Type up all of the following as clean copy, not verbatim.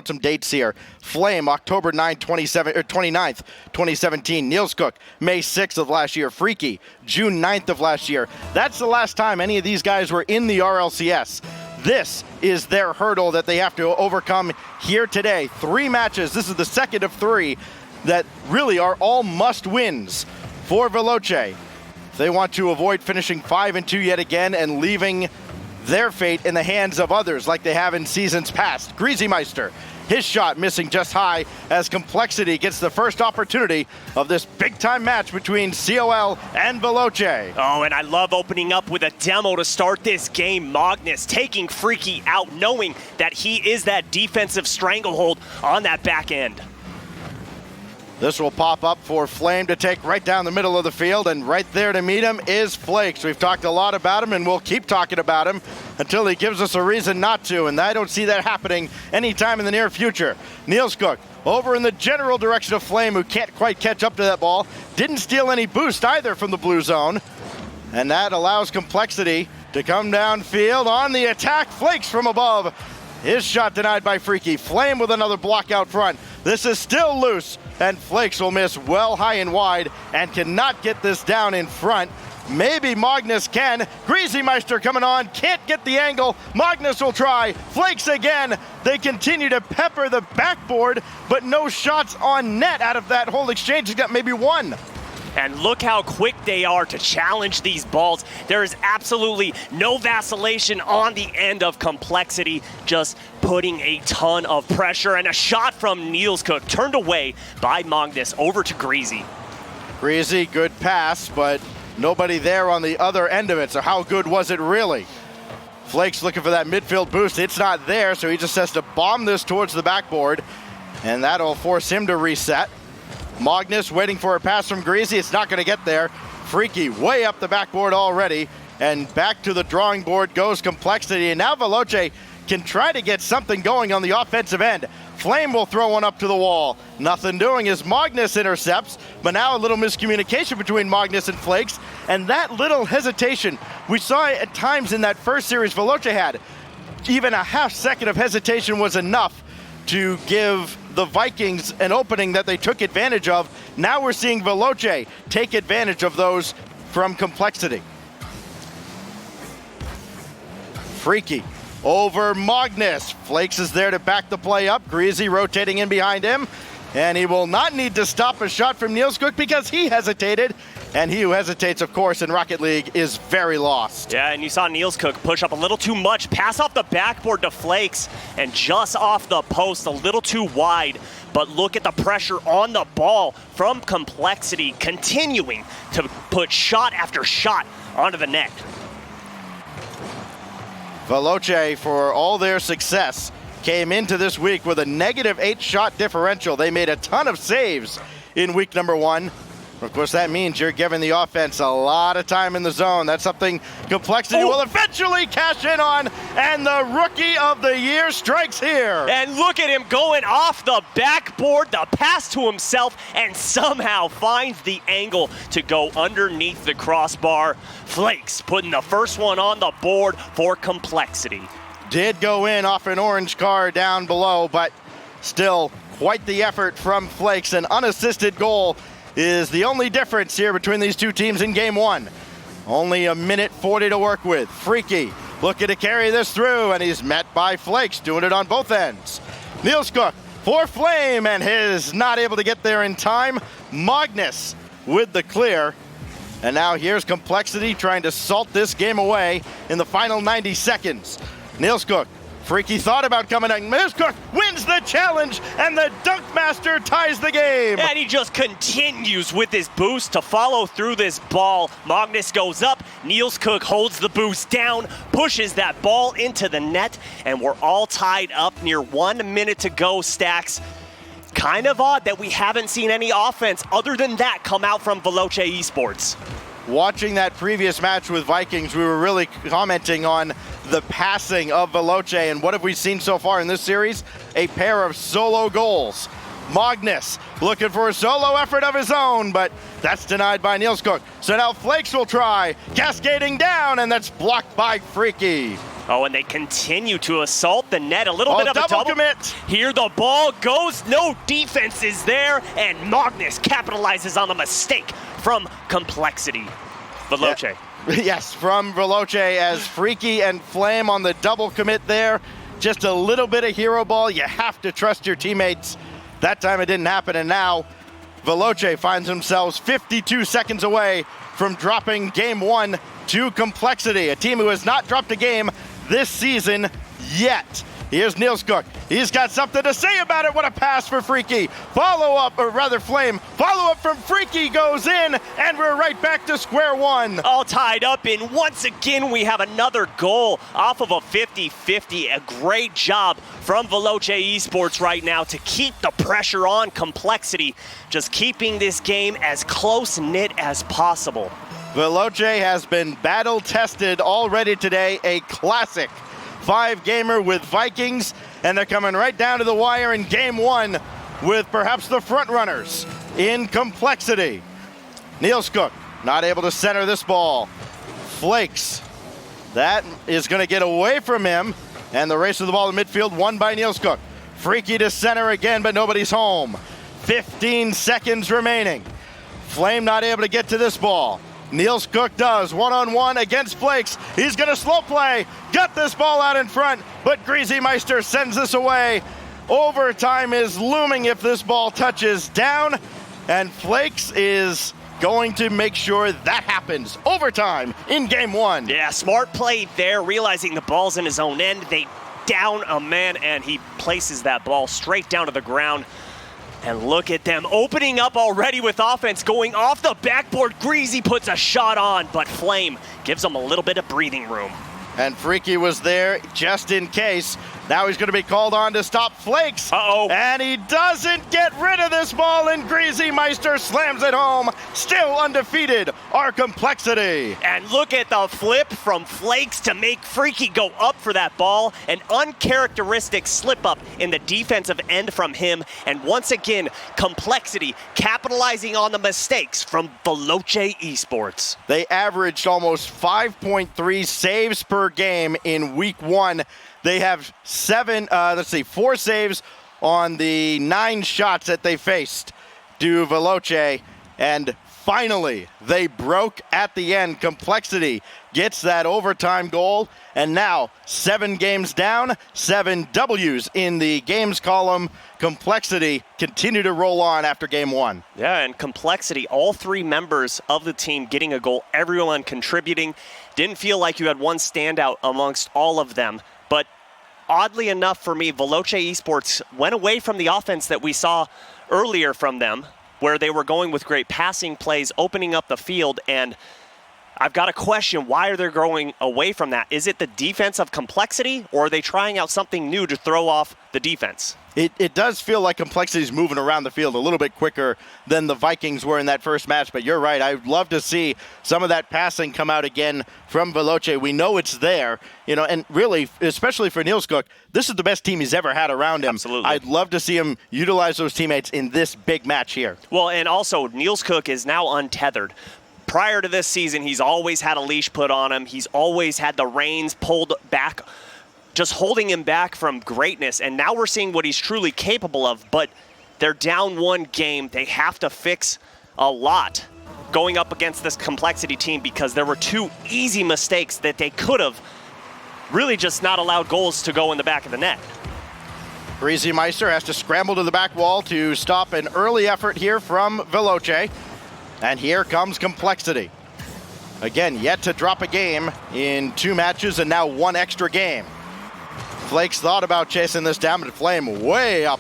some dates here. Flame, October 29th, 2017. Niels Cook, May 6th of last year. Freaky, June 9th of last year. That's the last time any of these guys were in the RLCS. This is their hurdle that they have to overcome here today. 3 matches. This is the second of 3 that really are all must-wins for Veloce. They want to avoid finishing 5-2 yet again and leaving their fate in the hands of others like they have in seasons past. Greasymeister, his shot missing just high as Complexity gets the first opportunity of this big-time match between coL and Veloce. Oh, and I love opening up with a demo to start this game. Magnus taking Freaky out, knowing that he is that defensive stranglehold on that back end. This will pop up for Flame to take right down the middle of the field, and right there to meet him is Flakes. We've talked a lot about him, and we'll keep talking about him until he gives us a reason not to, and I don't see that happening anytime in the near future. Niels Cook over in the general direction of Flame, who can't quite catch up to that ball. Didn't steal any boost either from the blue zone, and that allows Complexity to come downfield on the attack. Flakes from above. His shot denied by Freaky. Flame with another block out front. This is still loose, and Flakes will miss well high and wide and cannot get this down in front. Maybe Magnus can. Greasymeister coming on, can't get the angle. Magnus will try. Flakes again. They continue to pepper the backboard, but no shots on net out of that whole exchange. He's got maybe one. And look how quick they are to challenge these balls. There is absolutely no vacillation on the end of Complexity, just putting a ton of pressure. And a shot from Niels Cook turned away by Magnus over to Greasy. Greasy, good pass, but nobody there on the other end of it. So how good was it really? Flakes looking for that midfield boost. It's not there, so he just has to bomb this towards the backboard, and that'll force him to reset. Magnus waiting for a pass from Greasy. It's not going to get there. Freaky way up the backboard already. And back to the drawing board goes Complexity. And now Veloce can try to get something going on the offensive end. Flame will throw one up to the wall. Nothing doing as Magnus intercepts. But now a little miscommunication between Magnus and Flakes. And that little hesitation we saw at times in that first series Veloce had. Even a half second of hesitation was enough to give the Vikings an opening that they took advantage of. Now we're seeing Veloce take advantage of those from Complexity. Freaky over Magnus. Flakes is there to back the play up. Greasy rotating in behind him. And he will not need to stop a shot from Niels Cook because he hesitated. And he who hesitates, of course, in Rocket League is very lost. Yeah, and you saw Niels Cook push up a little too much, pass off the backboard to Flakes, and just off the post, a little too wide. But look at the pressure on the ball from Complexity, continuing to put shot after shot onto the net. Veloce, for all their success, came into this week with a -8 shot differential. They made a ton of saves in week number 1. Of course, that means you're giving the offense a lot of time in the zone. That's something Complexity will eventually cash in on, and the Rookie of the Year strikes here. And look at him going off the backboard, the pass to himself, and somehow finds the angle to go underneath the crossbar. Flakes putting the first one on the board for Complexity. Did go in off an orange car down below, but still quite the effort from Flakes. An unassisted goal is the only difference here between these two teams in game 1. Only a minute 40 to work with. Freaky looking to carry this through, and he's met by Flakes, doing it on both ends. Niels Cook for Flame, and his not able to get there in time. Magnus with the clear. And now here's Complexity trying to salt this game away in the final 90 seconds. Niels Cook, Freaky thought about coming in. Niels Cook wins the challenge, and the Dunk Master ties the game. And he just continues with his boost to follow through this ball. Magnus goes up, Niels Cook holds the boost down, pushes that ball into the net, and we're all tied up near 1 minute to go, Stacks. Kind of odd that we haven't seen any offense other than that come out from Veloce Esports. Watching that previous match with Vikings, we were really commenting on the passing of Veloce, and what have we seen so far in this series? A pair of solo goals. Magnus looking for a solo effort of his own, but that's denied by Niels Cook. So now Flakes will try, cascading down, and that's blocked by Freaky. Oh, and they continue to assault the net. A little bit of a double commit. Here the ball goes. No defense is there, and Magnus capitalizes on the mistake from Complexity. Veloce. Yeah. Yes, from Veloce as Freaky and Flame on the double commit there. Just a little bit of hero ball. You have to trust your teammates. That time it didn't happen, and now Veloce finds themselves 52 seconds away from dropping game 1 to Complexity, a team who has not dropped a game this season yet. Here's Niels Cook. He's got something to say about it. What a pass for Freaky. Follow up, or rather Flame. Follow up from Freaky goes in, and we're right back to square one. All tied up, and once again we have another goal off of a 50-50. A great job from Veloce Esports right now to keep the pressure on Complexity, just keeping this game as close-knit as possible. Veloce has been battle-tested already today, a classic 5-gamer with Vikings, and they're coming right down to the wire in game 1 with perhaps the front runners in Complexity. Niels Cook not able to center this ball. Flakes, that is going to get away from him, and the race of the ball in midfield won by Niels Cook. Freaky to center again, but nobody's home. 15 seconds remaining. Flame not able to get to this ball. Niels Cook does, one-on-one against Flakes. He's going to slow play, got this ball out in front, but Greasy Meister sends this away. Overtime is looming if this ball touches down, and Flakes is going to make sure that happens. Overtime in game 1. Yeah, smart play there, realizing the ball's in his own end. They down a man, and he places that ball straight down to the ground. And look at them opening up already with offense going off the backboard. Greasy puts a shot on, but Flame gives them a little bit of breathing room. And Freaky was there just in case. Now he's going to be called on to stop Flakes. Uh-oh. And he doesn't get rid of this ball, and Greasy Meister slams it home. Still undefeated, our Complexity. And look at the flip from Flakes to make Freaky go up for that ball. An uncharacteristic slip up in the defensive end from him. And once again, Complexity capitalizing on the mistakes from Veloce Esports. They averaged almost 5.3 saves per game in week 1. They have 4 saves on the 9 shots that they faced to Veloce. And finally, they broke at the end. Complexity gets that overtime goal. And now, 7 games down, 7 W's in the games column. Complexity continue to roll on after game 1. Yeah, and Complexity, all 3 members of the team getting a goal, everyone contributing. Didn't feel like you had one standout amongst all of them. But oddly enough for me, Veloce Esports went away from the offense that we saw earlier from them, where they were going with great passing plays, opening up the field, and I've got a question. Why are they going away from that? Is it the defense of Complexity, or are they trying out something new to throw off the defense? It does feel like Complexity's moving around the field a little bit quicker than the Vikings were in that first match, but you're right. I'd love to see some of that passing come out again from Veloce. We know it's there, and really, especially for Niels Cook, this is the best team he's ever had around him. Absolutely. I'd love to see him utilize those teammates in this big match here. Well, and also, Niels Cook is now untethered. Prior to this season, he's always had a leash put on him. He's always had the reins pulled back, just holding him back from greatness. And now we're seeing what he's truly capable of, but they're down 1 game. They have to fix a lot going up against this Complexity team because there were 2 easy mistakes that they could have really just not allowed goals to go in the back of the net. Greasy Meister has to scramble to the back wall to stop an early effort here from Veloce. And here comes Complexity. Again, yet to drop a game in 2 matches and now 1 extra game. Flakes thought about chasing this down, but Flame way up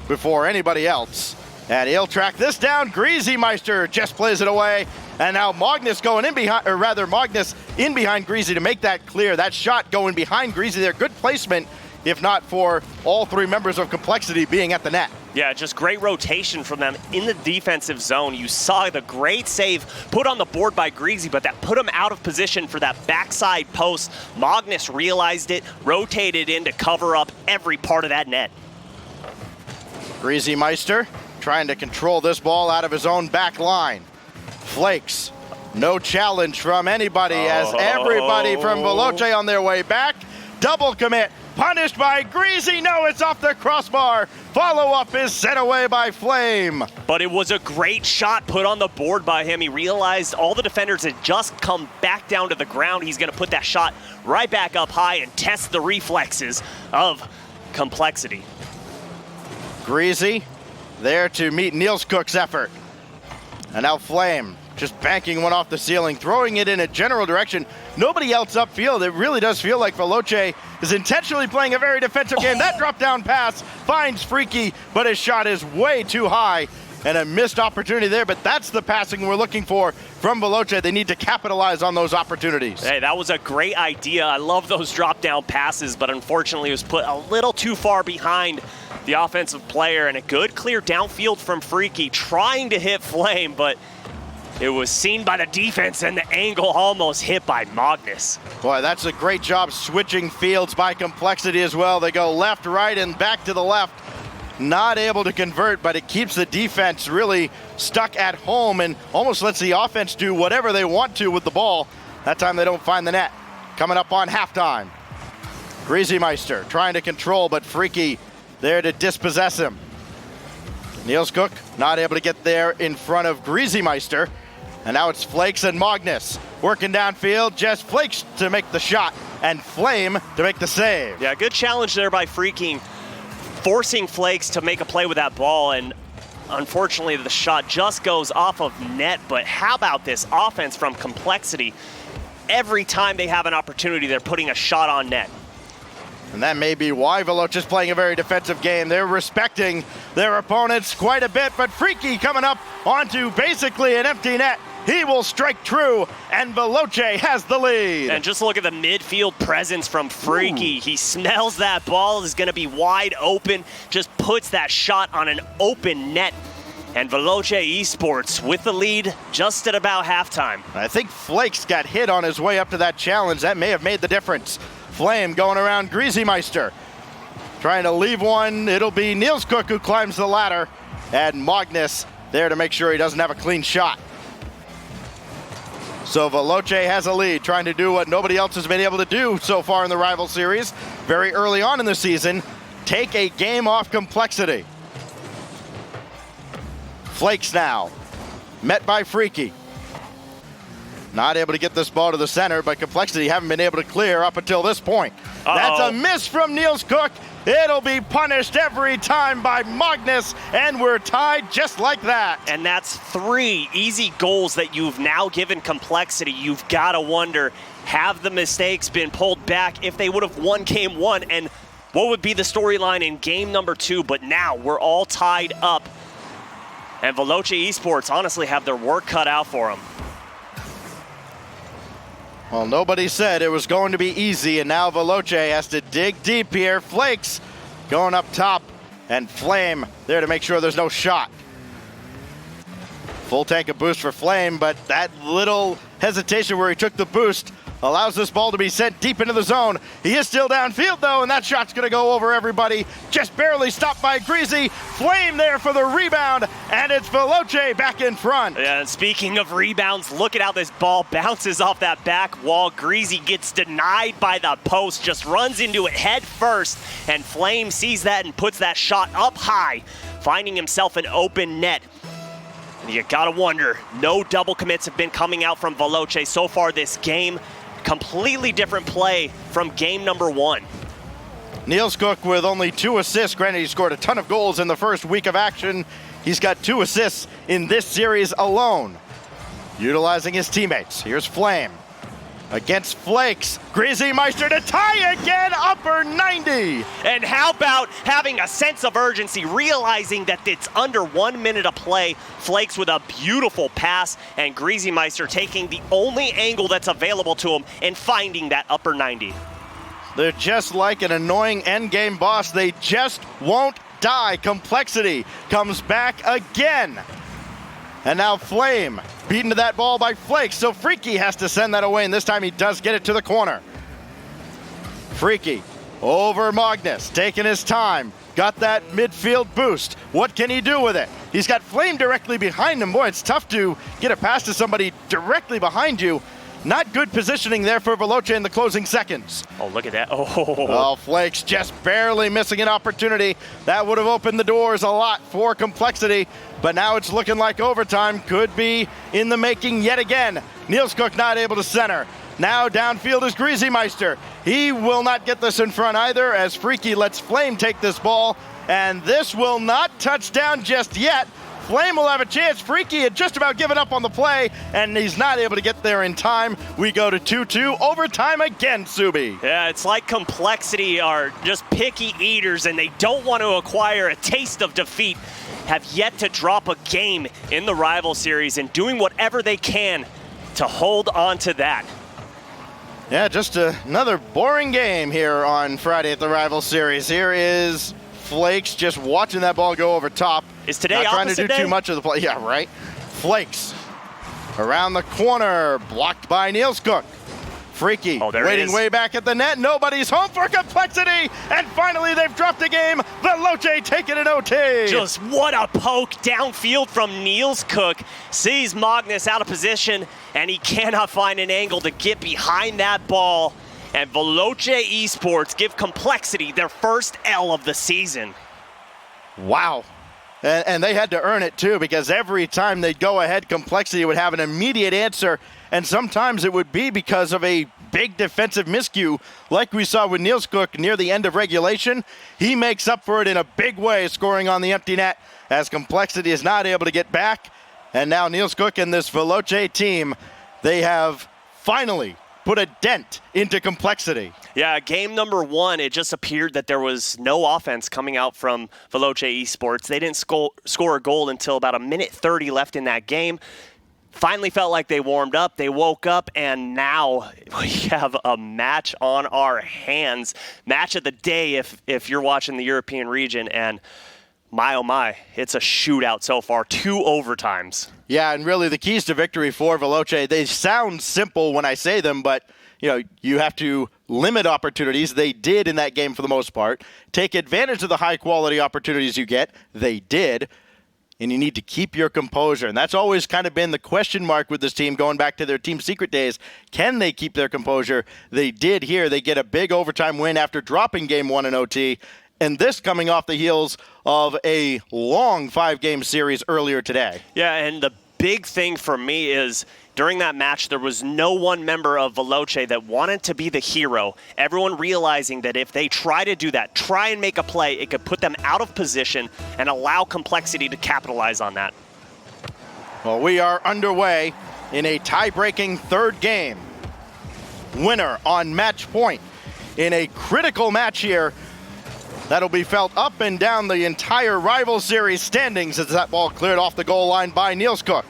before anybody else. And he'll track this down. Greasy Meister just plays it away. And now Magnus going in behind, or rather Magnus in behind Greasy to make that clear. That shot going behind Greasy there. Good placement, if not for all 3 members of Complexity being at the net. Yeah, just great rotation from them in the defensive zone. You saw the great save put on the board by Greasy, but that put him out of position for that backside post. Magnus realized it, rotated in to cover up every part of that net. Greasy Meister trying to control this ball out of his own back line. Flakes, no challenge from anybody as everybody from Veloce on their way back. double commit. Punished by Greasy. No, it's off the crossbar. Follow-up is sent away by Flame. But it was a great shot put on the board by him. He realized all the defenders had just come back down to the ground. He's going to put that shot right back up high and test the reflexes of Complexity. Greasy there to meet Niels Cook's effort. And now Flame just banking one off the ceiling, throwing it in a general direction. Nobody else upfield. It really does feel like Veloce is intentionally playing a very defensive game. That drop down pass finds Freaky, but his shot is way too high and a missed opportunity there. But that's the passing we're looking for from Veloce. They need to capitalize on those opportunities. Hey, that was a great idea. I love those drop down passes, but unfortunately it was put a little too far behind the offensive player, and a good clear downfield from Freaky trying to hit Flame, but it was seen by the defense and the angle almost hit by Magnus. Boy, that's a great job switching fields by Complexity as well. They go left, right, and back to the left. Not able to convert, but it keeps the defense really stuck at home and almost lets the offense do whatever they want to with the ball. That time they don't find the net. Coming up on halftime. Greasy Meister trying to control, but Freaky there to dispossess him. Niels Cook not able to get there in front of Greasy Meister. And now it's Flakes and Magnus working downfield. Just Flakes to make the shot and Flame to make the save. Yeah, good challenge there by Freaking, forcing Flakes to make a play with that ball, and unfortunately the shot just goes off of net. But how about this offense from Complexity? Every time they have an opportunity, they're putting a shot on net. And that may be why Veloce is playing a very defensive game. They're respecting their opponents quite a bit, but Freaky coming up onto basically an empty net. He will strike true, and Veloce has the lead. And just look at the midfield presence from Freaky. He smells that ball is going to be wide open, just puts that shot on an open net. And Veloce Esports with the lead just at about halftime. I think Flakes got hit on his way up to that challenge. That may have made the difference. Flame going around Greasy Meister. Trying to leave one. It'll be Niels Cook who climbs the ladder. And Magnus there to make sure he doesn't have a clean shot. So Veloce has a lead, trying to do what nobody else has been able to do so far in the rival series. Very early on in the season, take a game off Complexity. Flakes now, met by Freaky. Not able to get this ball to the center, but Complexity haven't been able to clear up until this point. That's a miss from Niels Cook. It'll be punished every time by Magnus, and we're tied just like that. And that's 3 easy goals that you've now given Complexity. You've got to wonder, have the mistakes been pulled back if they would have won game 1? And what would be the storyline in game number 2? But now we're all tied up. And Veloce Esports honestly have their work cut out for them. Well, nobody said it was going to be easy, and now Veloce has to dig deep here. Flakes going up top, and Flame there to make sure there's no shot. Full tank of boost for Flame, but that little hesitation where he took the boost allows this ball to be sent deep into the zone. He is still downfield, though, and that shot's going to go over everybody. Just barely stopped by Greasy. Flame there for the rebound, and it's Veloce back in front. Yeah, and speaking of rebounds, look at how this ball bounces off that back wall. Greasy gets denied by the post, just runs into it head first, and Flame sees that and puts that shot up high, finding himself an open net. And you gotta wonder, no double commits have been coming out from Veloce so far this game. Completely different play from game number 1. Niels Cook with only 2 assists. Granted, he scored a ton of goals in the first week of action. He's got 2 assists in this series alone. Utilizing his teammates. Here's Flame against Flakes. Greasy Meister to tie again, upper 90. And how about having a sense of urgency, realizing that it's under 1 minute of play. Flakes with a beautiful pass, and Greasy Meister taking the only angle that's available to him and finding that upper 90. They're just like an annoying endgame boss. They just won't die. Complexity comes back again. And now Flame beaten to that ball by Flakes, so Freaky has to send that away, and this time he does get it to the corner. Freaky over Magnus, taking his time. Got that midfield boost. What can he do with it? He's got Flame directly behind him. Boy, it's tough to get a pass to somebody directly behind you. Not good positioning there for Veloce in the closing seconds. Oh, look at that. Oh, Flakes just barely missing an opportunity. That would have opened the doors a lot for Complexity, but now it's looking like overtime could be in the making yet again. Niels Cook not able to center. Now downfield is Greasymeister. He will not get this in front either as Freaky lets Flame take this ball, and this will not touch down just yet. Flame will have a chance. Freaky had just about given up on the play, and he's not able to get there in time. We go to 2-2, overtime again, Subi. Yeah, it's like Complexity are just picky eaters, and they don't want to acquire a taste of defeat. Have yet to drop a game in the rival series and doing whatever they can to hold on to that. Yeah, just another boring game here on Friday at the rival series. Here is Flakes just watching that ball go over top. Is today not trying to opposite do day? too much of the play. Yeah, right. Flakes around the corner, blocked by Niels Cook. Freaky waiting way back at the net. Nobody's home for Complexity, and finally they've dropped a game. Veloce taking an OT. Just what a poke downfield from Niels Cook. Sees Magnus out of position, and he cannot find an angle to get behind that ball. And Veloce Esports give Complexity their first L of the season. Wow. And they had to earn it too, because every time they'd go ahead, Complexity would have an immediate answer, and sometimes it would be because of a big defensive miscue, like we saw with Niels Cook near the end of regulation. He makes up for it in a big way, scoring on the empty net, as Complexity is not able to get back. And now Niels Cook and this Veloce team, they have finally put a dent into Complexity. Yeah, game number one, it just appeared that there was no offense coming out from Veloce Esports. They didn't score a goal until about 1:30 left in that game. Finally felt like they warmed up, they woke up, and now we have a match on our hands. Match of the day if you're watching the European region, and my oh my, it's a shootout so far, 2 overtimes. Yeah, and really the keys to victory for Veloce, they sound simple when I say them, but you have to limit opportunities. They did in that game for the most part. Take advantage of the high-quality opportunities you get. They did. And you need to keep your composure. And that's always kind of been the question mark with this team going back to their team secret days. Can they keep their composure? They did here. They get a big overtime win after dropping game 1 in OT. And this coming off the heels of a long 5-game series earlier today. Yeah, and the big thing for me is during that match, there was no one member of Veloce that wanted to be the hero. Everyone realizing that if they try to do that, try and make a play, it could put them out of position and allow Complexity to capitalize on that. Well, we are underway in a tie-breaking third game. Winner on match point in a critical match here. That'll be felt up and down the entire rival series standings as that ball cleared off the goal line by Niels Cook.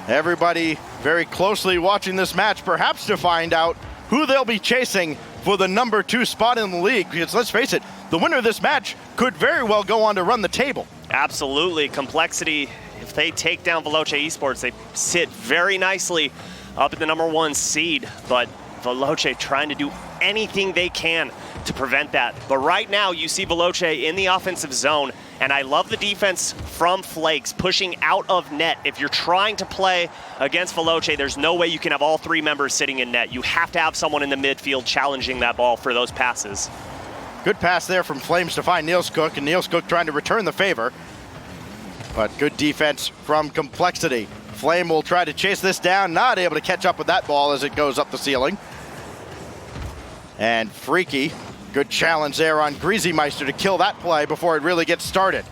Everybody very closely watching this match, perhaps to find out who they'll be chasing for the number 2 spot in the league. Because let's face it, the winner of this match could very well go on to run the table. Absolutely. Complexity, if they take down Veloce Esports, they sit very nicely up at the number 1 seed. But Veloce trying to do anything they can to prevent that. But right now, you see Veloce in the offensive zone, and I love the defense from Flakes, pushing out of net. If you're trying to play against Veloce, there's no way you can have all 3 members sitting in net. You have to have someone in the midfield challenging that ball for those passes. Good pass there from Flames to find Niels Cook, and Niels Cook trying to return the favor. But good defense from Complexity. Flame will try to chase this down, not able to catch up with that ball as it goes up the ceiling. And Freaky, good challenge there on Greasymeister to kill that play before it really gets started.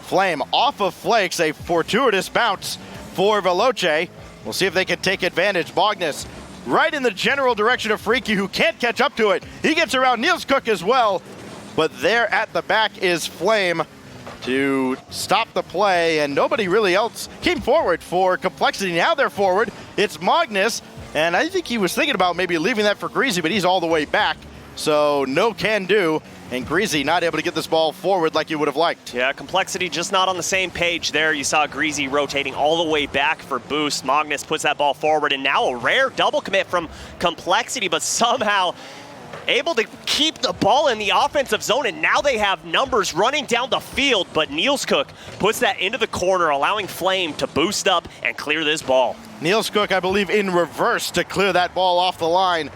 Flame off of Flakes, a fortuitous bounce for Veloce. We'll see if they can take advantage. Magnus right in the general direction of Freaky, who can't catch up to it. He gets around Niels Cook as well, but there at the back is Flame to stop the play, and nobody really else came forward for Complexity. Now they're forward. It's Magnus, and I think he was thinking about maybe leaving that for Greasy, but he's all the way back. So no can do, and Greasy not able to get this ball forward like you would have liked. Yeah, Complexity just not on the same page there. You saw Greasy rotating all the way back for boost. Magnus puts that ball forward, and now a rare double commit from Complexity, but somehow able to keep the ball in the offensive zone, and now they have numbers running down the field, but Niels Cook puts that into the corner, allowing Flame to boost up and clear this ball. Niels Cook, I believe, in reverse to clear that ball off the line.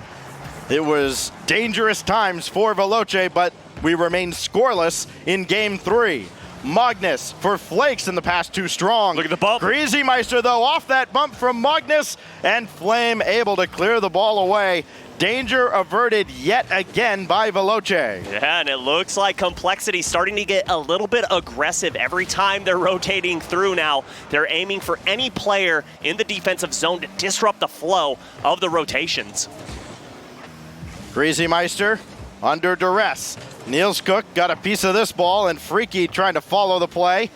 It was dangerous times for Veloce, but we remain scoreless in game 3. Magnus for Flakes in the pass too strong. Look at the bump. Greasy Meister, though, off that bump from Magnus, and Flame able to clear the ball away. Danger averted yet again by Veloce. Yeah, and it looks like Complexity starting to get a little bit aggressive every time they're rotating through now. They're aiming for any player in the defensive zone to disrupt the flow of the rotations. Greasy Meister under duress. Niels Cook got a piece of this ball, and Freaky trying to follow the play.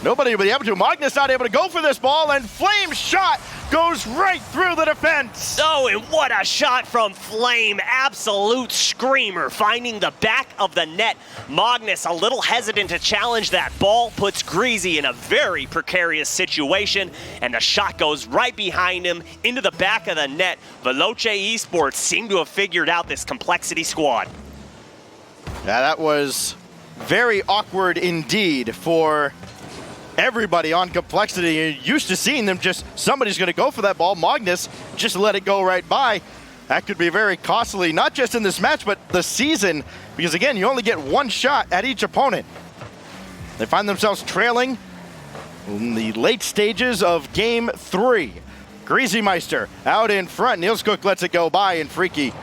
Nobody will be able to. Magnus not able to go for this ball, and Flame's shot goes right through the defense. Oh, and what a shot from Flame. Absolute screamer, finding the back of the net. Magnus a little hesitant to challenge that ball, puts Greasy in a very precarious situation, and the shot goes right behind him into the back of the net. Veloce Esports seem to have figured out this Complexity squad. Yeah, that was very awkward indeed for everybody on Complexity. You're used to seeing them just, somebody's going to go for that ball. Magnus just let it go right by. That could be very costly, not just in this match, but the season, because again, you only get one shot at each opponent. They find themselves trailing in the late stages of game 3. Greasy Meister out in front. Niels Cook lets it go by, and Freaky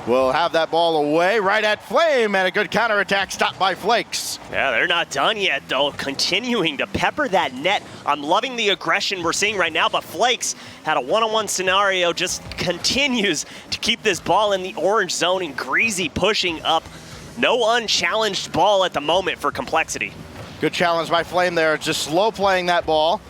will have that ball away right at Flame, and a good counterattack stopped by Flakes. Yeah, they're not done yet, though. Continuing to pepper that net. I'm loving the aggression we're seeing right now, but Flakes had a one-on-one scenario, just continues to keep this ball in the orange zone, and Greasy pushing up. No unchallenged ball at the moment for Complexity. Good challenge by Flame there, just slow playing that ball.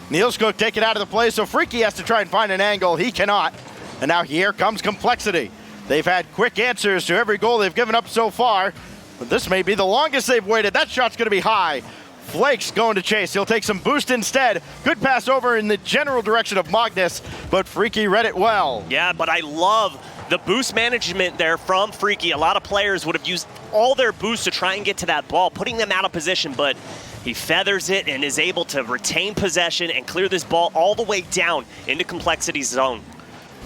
Niels Cook take it out of the play, so Freaky has to try and find an angle. He cannot. And now here comes Complexity. They've had quick answers to every goal they've given up so far, but this may be the longest they've waited. That shot's going to be high. Flakes going to chase. He'll take some boost instead. Good pass over in the general direction of Magnus, but Freaky read it well. Yeah, but I love the boost management there from Freaky. A lot of players would have used all their boosts to try and get to that ball, putting them out of position, but he feathers it and is able to retain possession and clear this ball all the way down into Complexity's zone.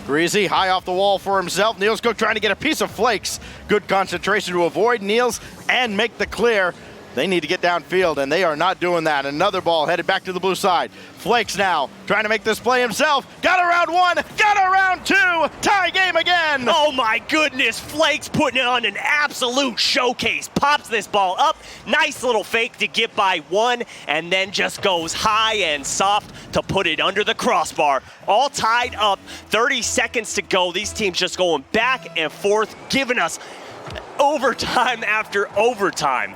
Greasy high off the wall for himself. Niels Cook trying to get a piece of Flakes. Good concentration to avoid Niels and make the clear. They need to get downfield, and they are not doing that. Another ball headed back to the blue side. Flakes now trying to make this play himself. Got around 1, got around 2. Tie game again. Oh my goodness, Flakes putting on an absolute showcase. Pops this ball up. Nice little fake to get by 1, and then just goes high and soft to put it under the crossbar. All tied up, 30 seconds to go. These teams just going back and forth, giving us overtime after overtime.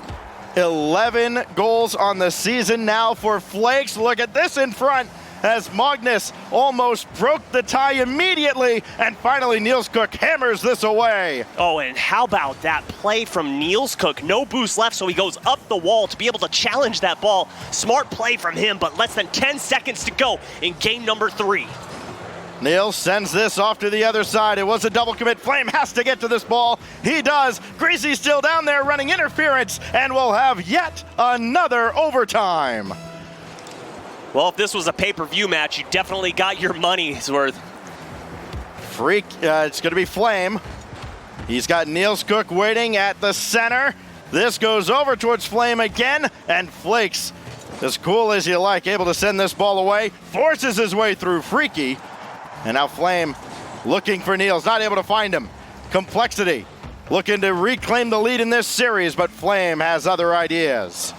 11 goals on the season now for Flakes. Look at this in front as Magnus almost broke the tie immediately, and finally Niels Cook hammers this away. Oh, and how about that play from Niels Cook? No boost left, so he goes up the wall to be able to challenge that ball. Smart play from him, but less than 10 seconds to go in game number 3. Niels sends this off to the other side. It was a double commit. Flame has to get to this ball. He does. Greasy's still down there running interference, and we'll have yet another overtime. Well, if this was a pay-per-view match, you definitely got your money's worth. It's going to be Flame. He's got Niels Cook waiting at the center. This goes over towards Flame again, and Flakes, as cool as you like, able to send this ball away, forces his way through Freaky. And now Flame looking for Niels, not able to find him. Complexity looking to reclaim the lead in this series, but Flame has other ideas.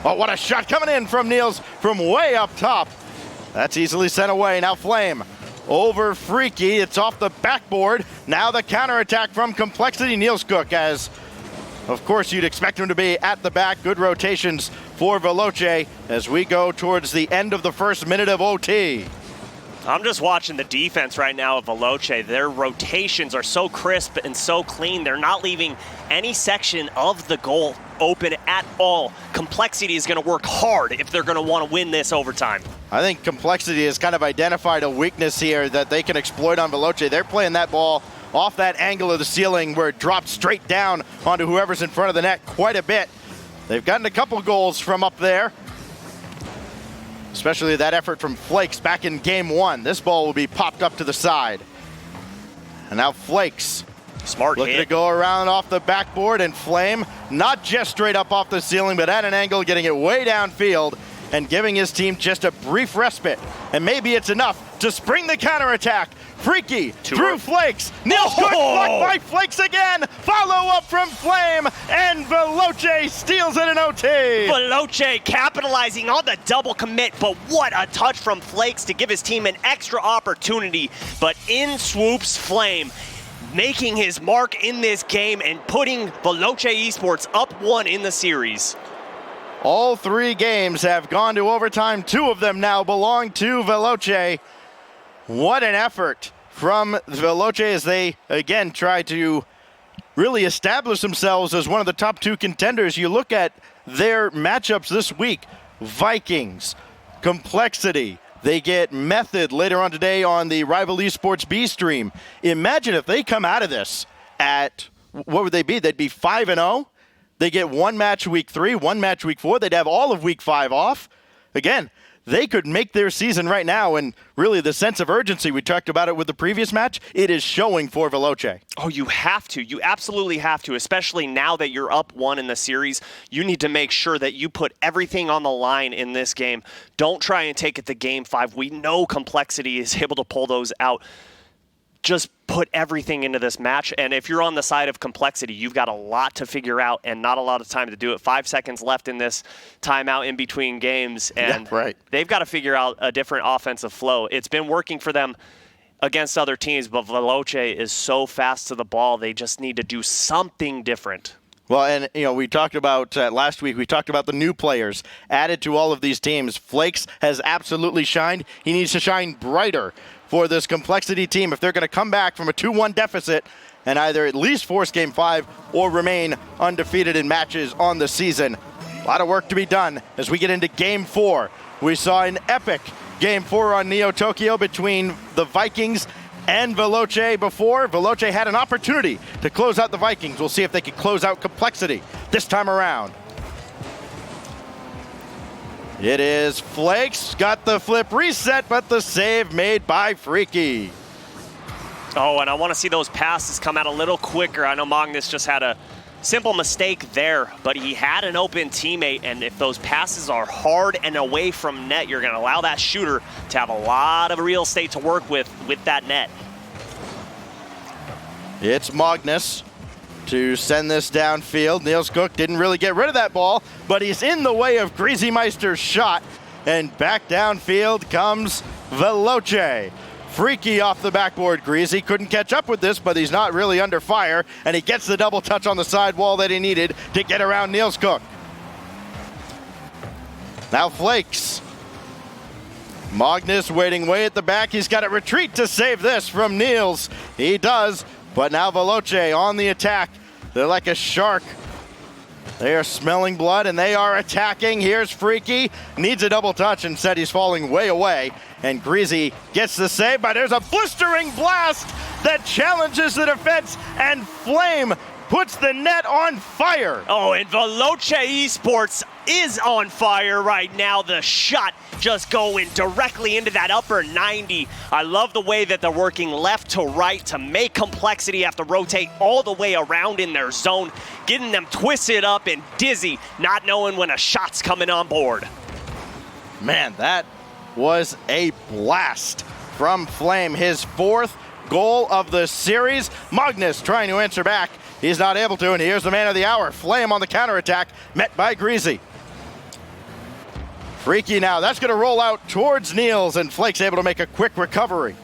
Oh, what a shot coming in from Niels from way up top. That's easily sent away. Now Flame over Freaky. It's off the backboard. Now the counterattack from Complexity. Niels Cook, as of course you'd expect him to be at the back. Good rotations for Veloce as we go towards the end of the first minute of OT. I'm just watching the defense right now of Veloce. Their rotations are so crisp and so clean. They're not leaving any section of the goal open at all. Complexity is going to work hard if they're going to want to win this overtime. I think Complexity has kind of identified a weakness here that they can exploit on Veloce. They're playing that ball off that angle of the ceiling where it drops straight down onto whoever's in front of the net quite a bit. They've gotten a couple goals from up there. especially that effort from Flakes back in game 1. This ball will be popped up to the side. And now Flakes. Smart looking hit. to go around off the backboard, and Flame, not just straight up off the ceiling, but at an angle, getting it way downfield and giving his team just a brief respite. And maybe it's enough to spring the counterattack. Freaky through Flakes. Niels Cook blocked by Flakes again. Follow up from Flame, and Veloce steals it in OT. Veloce capitalizing on the double commit, but what a touch from Flakes to give his team an extra opportunity. But in swoops Flame, making his mark in this game and putting Veloce Esports up 1 in the series. All 3 games have gone to overtime. 2 of them now belong to Veloce. What an effort from Veloce as they, again, try to really establish themselves as one of the top 2 contenders. You look at their matchups this week. Vikings, Complexity. They get Method later on today on the Rival Esports B stream. Imagine if they come out of this at, what would they be? They'd be 5-0. They get 1 match week 3, 1 match week 4. They'd have all of week 5 off. Again, they could make their season right now, and really the sense of urgency, we talked about it with the previous match, it is showing for Veloce. Oh, you have to. You absolutely have to, especially now that you're up 1 in the series. You need to make sure that you put everything on the line in this game. Don't try and take it to game 5. We know Complexity is able to pull those out. Just put everything into this match, and if you're on the side of Complexity, you've got a lot to figure out and not a lot of time to do it. 5 seconds left in this timeout in between games, and they've got to figure out a different offensive flow. It's been working for them against other teams, but Veloce is so fast to the ball, they just need to do something different. Well, and, we talked about last week, we talked about the new players added to all of these teams. Flakes has absolutely shined. He needs to shine brighter for this Complexity team if they're going to come back from a 2-1 deficit and either at least force game 5 or remain undefeated in matches on the season. A lot of work to be done as we get into game 4. We saw an epic game 4 on Neo Tokyo between the Vikings and Veloce before. Veloce had an opportunity to close out the Vikings. We'll see if they can close out Complexity this time around. It is Flakes, got the flip reset, but the save made by Freaky. Oh, and I want to see those passes come out a little quicker. I know Magnus just had a simple mistake there, but he had an open teammate, and if those passes are hard and away from net, you're going to allow that shooter to have a lot of real estate to work with that net. It's Magnus to send this downfield. Niels Cook didn't really get rid of that ball, but he's in the way of Greasy Meister's shot, and back downfield comes Veloce. Freaky off the backboard. Greasy couldn't catch up with this, but he's not really under fire, and he gets the double touch on the sidewall that he needed to get around Niels Cook. Now Flakes. Magnus waiting way at the back. He's got to retreat to save this from Niels. He does, but now Veloce on the attack. They're like a shark. They are smelling blood, and they are attacking. Here's Freaky. Needs a double touch. Instead, he's falling way away. And Greasy gets the save, but there's a blistering blast that challenges the defense, and Flame puts the net on fire. Oh, and Veloce Esports is on fire right now. The shot just going directly into that upper 90. I love the way that they're working left to right to make Complexity have to rotate all the way around in their zone, getting them twisted up and dizzy, not knowing when a shot's coming on board. Man, that was a blast from Flame. His 4th goal of the series. Magnus trying to answer back. He's not able to, and here's the man of the hour. Flame on the counterattack, met by Greasy. Freaky now, that's going to roll out towards Niels, and Flake's able to make a quick recovery.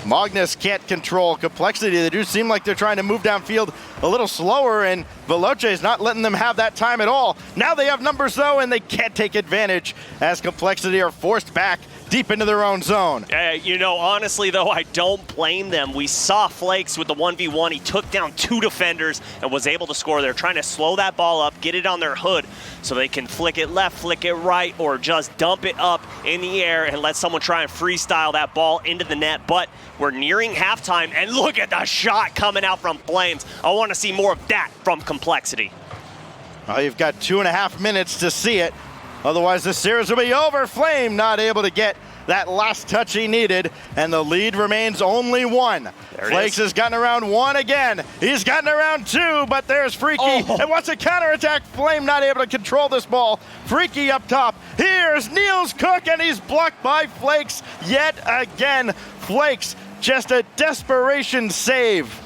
Magnus can't control Complexity. They do seem like they're trying to move downfield a little slower, and Veloce is not letting them have that time at all. Now they have numbers, though, and they can't take advantage as Complexity are forced back deep into their own zone. Honestly, though, I don't blame them. We saw Flakes with the 1v1. He took down 2 defenders and was able to score. They're trying to slow that ball up, get it on their hood so they can flick it left, flick it right, or just dump it up in the air and let someone try and freestyle that ball into the net. But we're nearing halftime, and look at the shot coming out from Flames. I want to see more of that from Complexity. Well, you've got 2.5 minutes to see it. Otherwise, this series will be over. Flame not able to get that last touch he needed, and the lead remains only one. Flakes has gotten around one again. He's gotten around two, but there's Freaky. And what's a counterattack? Flame not able to control this ball. Freaky up top. Here's Niels Cook, and he's blocked by Flakes yet again. Flakes, just a desperation save.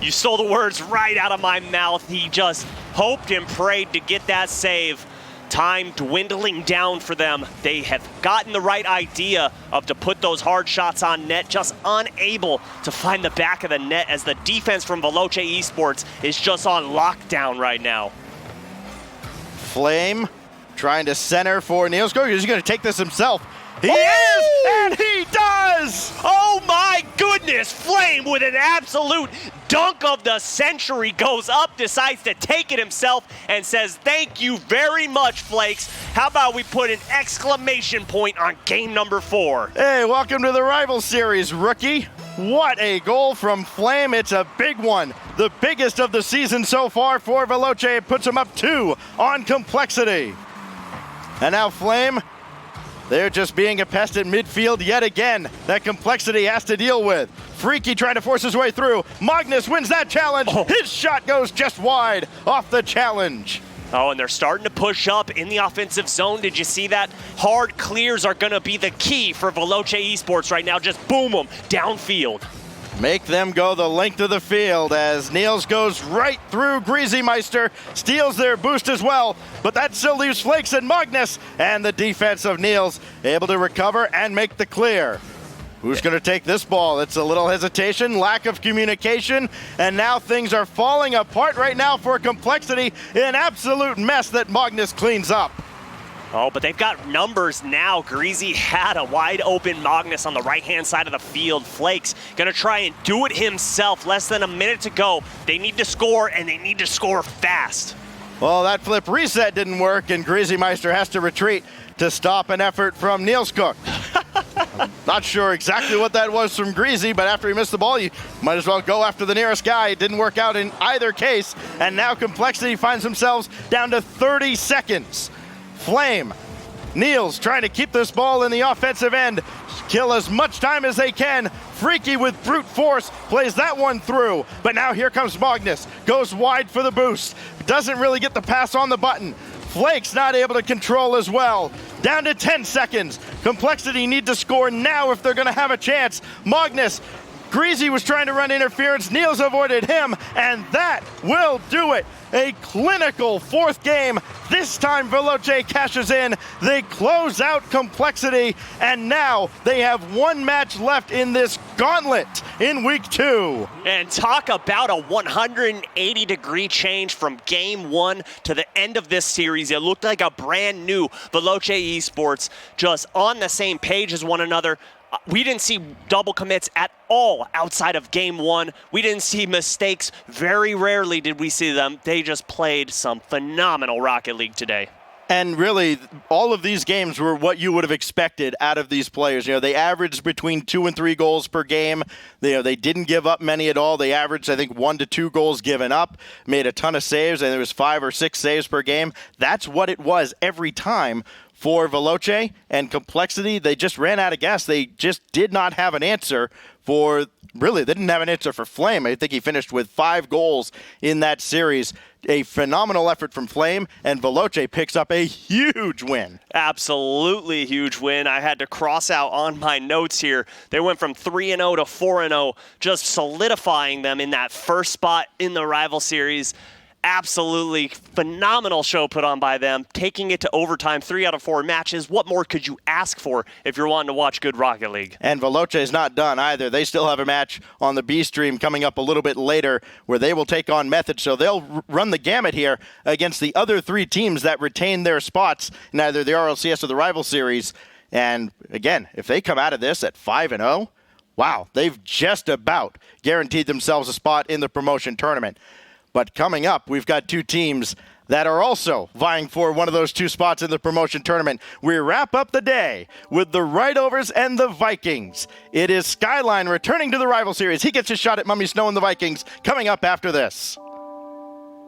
You stole the words right out of my mouth. He just hoped and prayed to get that save. Time dwindling down for them. They have gotten the right idea of to put those hard shots on net, just unable to find the back of the net as the defense from Veloce Esports is just on lockdown right now. Flame trying to center for Niels Cook. He's going to take this himself. He is, and he does! Oh my goodness! Flame with an absolute dunk of the century goes up, decides to take it himself, and says, thank you very much, Flakes. How about we put an exclamation point on game number 4? Hey, welcome to the Rival Series, rookie. What a goal from Flame. It's a big one. The biggest of the season so far for Veloce. It puts him up 2 on Complexity. And now Flame, they're just being a pest at midfield yet again. That Complexity has to deal with. Freaky trying to force his way through. Magnus wins that challenge. His shot goes just wide off the challenge. Oh, and they're starting to push up in the offensive zone. Did you see that? Hard clears are going to be the key for Veloce Esports right now. Just boom them downfield. Make them go the length of the field as Niels goes right through Greasymeister, steals their boost as well, but that still leaves Flakes and Magnus, and the defense of Niels able to recover and make the clear. Who's going to take this ball? It's a little hesitation, lack of communication, and now things are falling apart right now for Complexity, an absolute mess that Magnus cleans up. Oh, but they've got numbers now. Greasy had a wide open Magnus on the right-hand side of the field. Flakes gonna try and do it himself. Less than a minute to go. They need to score, and they need to score fast. Well, that flip reset didn't work, and Greasymeister has to retreat to stop an effort from Niels Cook. Not sure exactly what that was from Greasy, but after he missed the ball, you might as well go after the nearest guy. It didn't work out in either case, and now Complexity finds themselves down to 30 seconds. Flame, Niels trying to keep this ball in the offensive end, kill as much time as they can. Freaky with brute force plays that one through, but now here comes Magnus, goes wide for the boost, doesn't really get the pass on the button. Flakes not able to control as well. Down to 10 seconds. Complexity need to score now if they're going to have a chance. Magnus, Greasy was trying to run interference. Niels avoided him, and that will do it. A clinical fourth game. This time Veloce cashes in. They close out Complexity, and now they have one match left in this gauntlet in week 2. And talk about a 180-degree change from game 1 to the end of this series. It looked like a brand new Veloce Esports, just on the same page as one another. We didn't see double commits at all outside of game 1. We didn't see mistakes. Very rarely did we see them. They just played some phenomenal Rocket League today. And really, all of these games were what you would have expected out of these players. You know, they averaged between 2 and 3 goals per game. They didn't give up many at all. They averaged, I think, 1 to 2 goals given up, made a ton of saves, and there was 5 or 6 saves per game. That's what it was every time. For Veloce and Complexity, they just ran out of gas. They just did not have an answer for, really, they didn't have an answer for Flame. I think he finished with 5 goals in that series. A phenomenal effort from Flame, and Veloce picks up a huge win. Absolutely huge win. I had to cross out on my notes here. They went from 3-0 to 4-0, just solidifying them in that first spot in the Rival Series. Absolutely phenomenal show put on by them, taking it to overtime, 3 out of 4 matches. What more could you ask for if you're wanting to watch good Rocket League? And Veloce is not done either. They still have a match on the B stream coming up a little bit later where they will take on Method. So they'll run the gamut here against the other 3 teams that retain their spots in either the RLCS or the Rival Series. And again, if they come out of this at 5-0, wow, they've just about guaranteed themselves a spot in the promotion tournament. But coming up, we've got 2 teams that are also vying for one of those 2 spots in the promotion tournament. We wrap up the day with the Right-Overs and the Vikings. It is Skyline returning to the Rival Series. He gets a shot at Mummy Snow and the Vikings coming up after this.